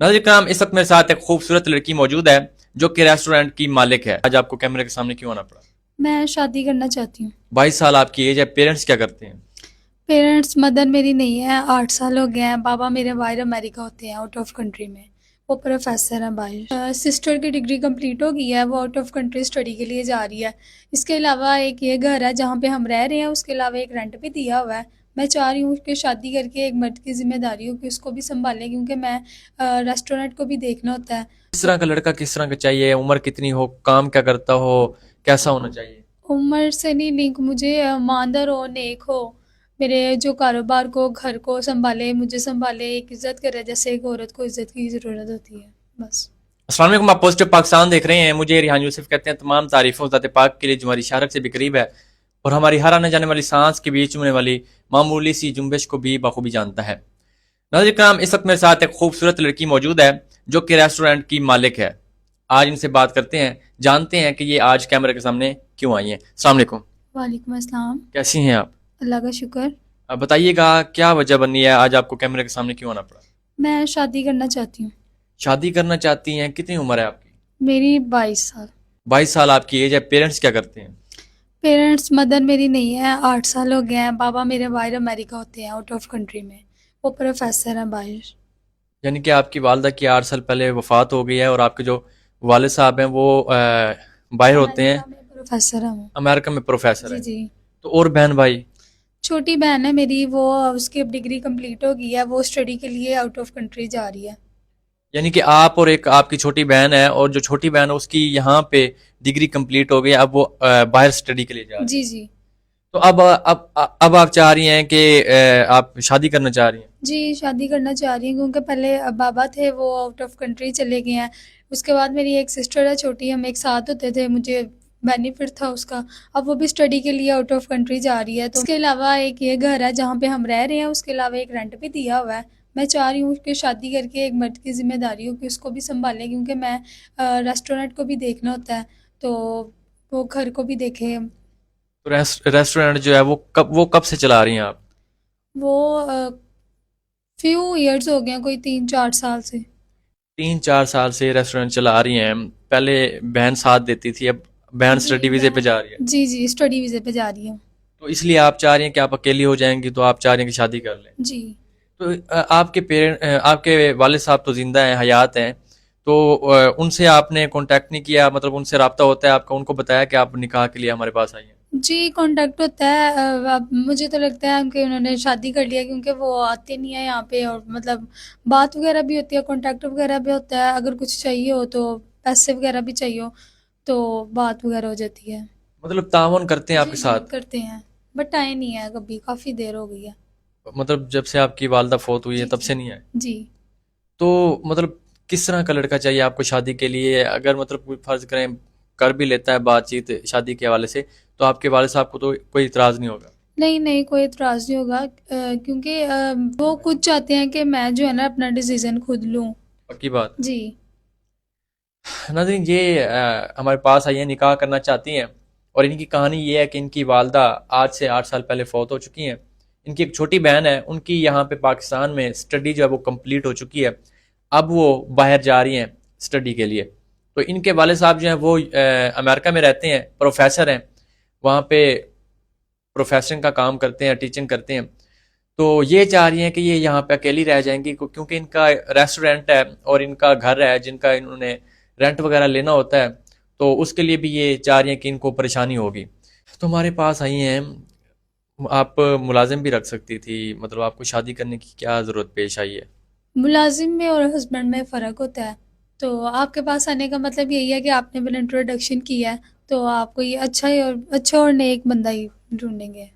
नाज़रीन कराम, इस वक्त मेरे साथ एक खूबसूरत लड़की मौजूद है जो कि रेस्टोरेंट की मालिक है। आज आपको कैमरे के सामने क्यों आना पड़ा? मैं शादी करना चाहती हूँ। 22 साल आपकी एज है। पेरेंट्स क्या करते हैं? पेरेंट्स, मदर मेरी नहीं है, 8 साल हो गए हैं। पापा मेरे बाहर अमेरिका होते हैं, आउट ऑफ कंट्री में। वो प्रोफेसर हैं बाहर। सिस्टर की डिग्री कंप्लीट हो गई है, वो आउट ऑफ कंट्री स्टडी के लिए जा रही है। इसके अलावा एक ये घर है जहाँ पे हम रह रहे हैं, उसके अलावा एक रेंट भी दिया हुआ है। मैं चाह रही हूँ कि शादी करके एक मर्द की जिम्मेदारी हो कि उसको भी संभालें, क्योंकि मैं रेस्टोरेंट को भी देखना होता है। किस तरह का लड़का किस तरह का चाहिए? उम्र कितनी हो? काम क्या करता हो? कैसा होना चाहिए? उम्र से नहीं लिंक, मुझे ईमानदार हो, नेक हो, मेरे जो कारोबार को, घर को संभाले, मुझे संभाले, एक इज़्ज़त करे जैसे एक औरत को इज़्ज़त की ज़रूरत होती है, बस। अस्सलाम वालेकुम, आप पॉजिटिव पाकिस्तान देख रहे हैं। मुझे रिहान यूसुफ कहते हैं। तमाम तारीफों ज़ात पाक के लिए जो हमारी शारक से भी करीब है और हमारी हर आने जाने वाली सांस के बीच होने वाली मामूली सी जुम्बिश को भी बखूबी जानता है। नाज़रीन कराम, इस वक्त मेरे साथ एक खूबसूरत लड़की मौजूद है जो कि रेस्टोरेंट की मालिक है। आज इनसे बात करते हैं, जानते हैं कि ये आज कैमरे के सामने क्यों आई हैं। अस्सलाम वालेकुम, वालेकुम अस्सलाम। कैसी हैं आप? अल्लाह का शुक्र। अब बताइएगा क्या वजह बनी है, आज आपको कैमरे के सामने क्यों आना पड़ा? मैं शादी करना चाहती हूँ। शादी करना चाहती हैं? कितनी उम्र है आपकी? मेरी 22 साल। 22 साल आपकी एज है। पेरेंट्स क्या करते हैं? पेरेंट्स, मदर मेरी नहीं है, 8 साल हो गए हैं। पापा मेरे बाहर अमेरिका होते हैं, आउट ऑफ कंट्री में। वो प्रोफेसर हैं बाहर। यानी कि आपकी वालदा की 8 साल पहले वफात हो गई है और आपके जो वालिद साहब हैं वो बाहर होते हैं, अमेरिका में प्रोफेसर हैं वो। अमेरिका में प्रोफेसर जी हैं। जी। तो और बहन भाई? छोटी बहन है मेरी, वो उसकी अब डिग्री कंप्लीट हो गई है, वो स्टडी के लिए आउट ऑफ कंट्री जा रही है। यानी कि आप और एक आपकी छोटी बहन है, और जो छोटी बहन है उसकी यहाँ पे डिग्री कंप्लीट हो गई है, अब वो बाहर स्टडी के लिए जा रही है। जी जी। तो अब आप चाह रही हैं कि आप शादी करना चाह रही हैं? जी, शादी करना चाह रही हूँ, क्योंकि पहले बाबा थे वो आउट ऑफ कंट्री चले गए हैं। उसके बाद मेरी एक सिस्टर है छोटी, हम एक साथ होते थे, मुझे बेनिफिट था उसका। अब वो भी स्टडी के लिए आउट ऑफ कंट्री जा रही है। तो इसके अलावा एक ये घर है जहाँ पे हम रह रहे हैं, उसके अलावा एक रेंट भी दिया हुआ है। मैं चाह रही हूँ कि शादी करके एक मर्द की ज़िम्मेदारी हो कि उसको भी संभालें, क्योंकि मैं रेस्टोरेंट को भी देखना होता है, तो वो घर को भी देखे। तो रेस्टोरेंट जो है वो कब से चला रही हैं आप? वो फ्यू ईयर्स हो गए हैं, कोई 3-4 साल से। 3-4 साल से रेस्टोरेंट चला रही हैं। पहले बहन साथ देती थी, अब बहन जी स्टडी वीजे पे जा रही है। जी जी, स्टडी वीज़े पे जा रही हूँ। तो इसलिए आप चाह रही हैं कि आप अकेली हो जाएंगी, तो आप चाह रही हैं कि शादी कर लें। जी तो आपके वालिद साहब तो जिंदा हैं, हयात हैं। तो उनसे आपने कांटेक्ट नहीं किया? मतलब उनसे रब्ता होता है आपका? उनको बताया कि आप निकाह के लिए हमारे पास आई हैं? जी, कांटेक्ट होता है। अब मुझे तो लगता है कि उन्होंने शादी कर लिया, क्योंकि वो आते नहीं है यहाँ पे, और मतलब बात वगैरह भी होती है, कांटेक्ट वगैरह भी होता है। अगर कुछ चाहिए हो तो, पैसे वगैरह भी चाहिए हो तो बात वगैरह हो जाती है। मतलब तावन करते हैं जी आपके जी, साथ? करते हैं, बट आए नहीं है कभी, काफ़ी देर हो गई है। मतलब जब से आपकी वालदा फौत हुई है जी तब जी। से नहीं आए? जी। तो मतलब किस तरह का लड़का चाहिए आपको शादी के लिए? अगर मतलब कोई फर्ज करें कर भी लेता है बातचीत शादी के हवाले से, तो आपके वालिद साहब को तो कोई इतराज नहीं होगा? नहीं नहीं, कोई एतराज़ नहीं होगा, क्योंकि वो खुद चाहते हैं कि मैं जो है ना अपना डिसीज़न खुद लूँ। पक्की बात जी। है। नाज़रीन, ये हमारे पास आई हैं, निकाह करना चाहती हैं। और इनकी कहानी ये है कि इनकी वालदा आज से 8 साल पहले फौत हो चुकी हैं। इनकी एक छोटी बहन है, उनकी यहाँ पे पाकिस्तान में स्टडी जो है वो कंप्लीट हो चुकी है। अब वो बाहर जा रही हैं स्टडी के लिए। तो इनके वाले साहब जो हैं वो अमेरिका में रहते हैं, प्रोफेसर हैं, वहाँ पे प्रोफेसरिंग का काम करते हैं, टीचिंग करते हैं। तो ये चाह रही हैं कि ये यहाँ पे अकेली रह जाएंगी, क्योंकि इनका रेस्टोरेंट है और इनका घर है जिनका इन्होंने रेंट वगैरह लेना होता है। तो उसके लिए भी ये चाह रही हैं कि इनको परेशानी होगी। तो हमारे पास आई हैं। आप मुलाजिम भी रख सकती थी, मतलब आपको शादी करने की क्या ज़रूरत पेश आई है? मुलाजिम में और हस्बैंड में फ़र्क होता है। तो आपके पास आने का मतलब यही है कि आपने मेरा इंट्रोडक्शन किया है, तो आपको ये अच्छा और नेक बंदा ही ढूंढेंगे।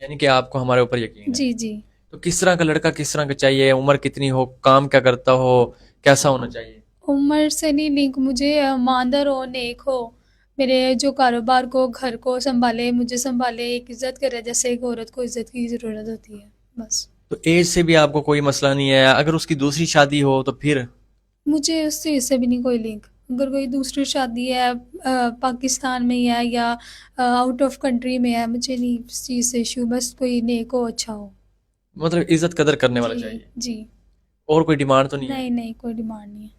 यानी कि आपको हमारे ऊपर यकीन है। जी जी। तो किस तरह का लड़का किस तरह का चाहिए? उम्र कितनी हो? काम क्या करता हो? कैसा होना चाहिए? उम्र से नहीं लिंक, मुझे ईमानदार हो, नेक हो, मेरे जो कारोबार को, घर को संभाले, मुझे संभाले, एक इज़्ज़त करे जैसे एक औरत को इज़्ज़त की ज़रूरत होती है, बस। तो एज से भी आपको कोई मसला नहीं है? अगर उसकी दूसरी शादी हो तो फिर? मुझे उस चीज़ से भी नहीं कोई लिंक। अगर कोई दूसरी शादी है, पाकिस्तान में ही है या आउट ऑफ कंट्री में है, मुझे नहीं इस चीज़ से इशू, बस कोई नेक हो, अच्छा हो। मतलब इज्जत कदर करने वाला जी चाहिए। जी। اور کوئی ڈیمانڈ تو نہیں ہے؟ نہیں نہیں، کوئی ڈیمانڈ نہیں ہے۔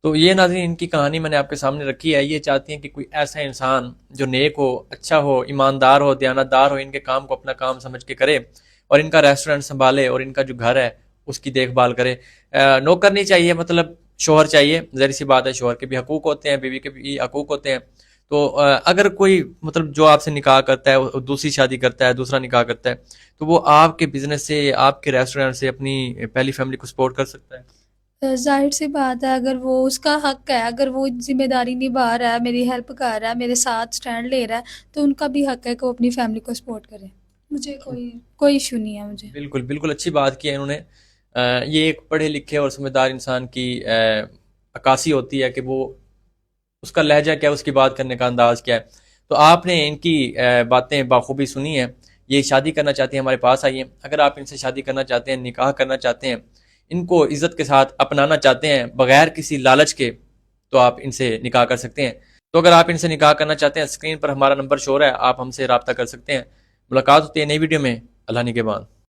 تو یہ ناظرین ان کی کہانی میں نے آپ کے سامنے رکھی ہے. یہ چاہتی ہیں کہ کوئی ایسا انسان جو نیک ہو، اچھا ہو، ایماندار ہو، دیانتدار ہو، ان کے کام کو اپنا کام سمجھ کے کرے اور ان کا ریسٹورنٹ سنبھالے اور ان کا جو گھر ہے اس کی دیکھ بھال کرے. نوکر نہیں چاہیے، مطلب شوہر چاہیے. ظاہر سی بات ہے شوہر کے بھی حقوق ہوتے ہیں، بیوی کے بھی حقوق ہوتے ہیں. تو اگر کوئی مطلب جو آپ سے نکاح کرتا ہے، وہ دوسری شادی کرتا ہے، دوسرا نکاح کرتا ہے، تو وہ آپ کے بزنس سے، آپ کے ریسٹورنٹ سے اپنی پہلی فیملی کو سپورٹ کر سکتا ہے؟ ظاہر سی بات ہے، اگر وہ اس کا حق ہے، اگر وہ ذمہ داری نبھا رہا ہے، میری ہیلپ کر رہا ہے، میرے ساتھ سٹینڈ لے رہا ہے، تو ان کا بھی حق ہے کہ وہ اپنی فیملی کو سپورٹ کرے. مجھے کوئی ایشو نہیں ہے مجھے. بالکل بالکل اچھی بات کی ہے انہوں نے. یہ ایک پڑھے لکھے اور سمجھدار انسان کی عکاسی ہوتی ہے کہ وہ اس کا لہجہ کیا ہے، اس کی بات کرنے کا انداز کیا ہے. تو آپ نے ان کی باتیں بخوبی سنی ہیں. یہ شادی کرنا چاہتی ہیں، ہمارے پاس آئیے. اگر آپ ان سے شادی کرنا چاہتے ہیں، نکاح کرنا چاہتے ہیں، ان کو عزت کے ساتھ اپنانا چاہتے ہیں بغیر کسی لالچ کے، تو آپ ان سے نکاح کر سکتے ہیں. تو اگر آپ ان سے نکاح کرنا چاہتے ہیں، اسکرین پر ہمارا نمبر شو ہے، آپ ہم سے رابطہ کر سکتے ہیں. ملاقات ہوتی ہے نئی ویڈیو میں. اللہ نگہبان.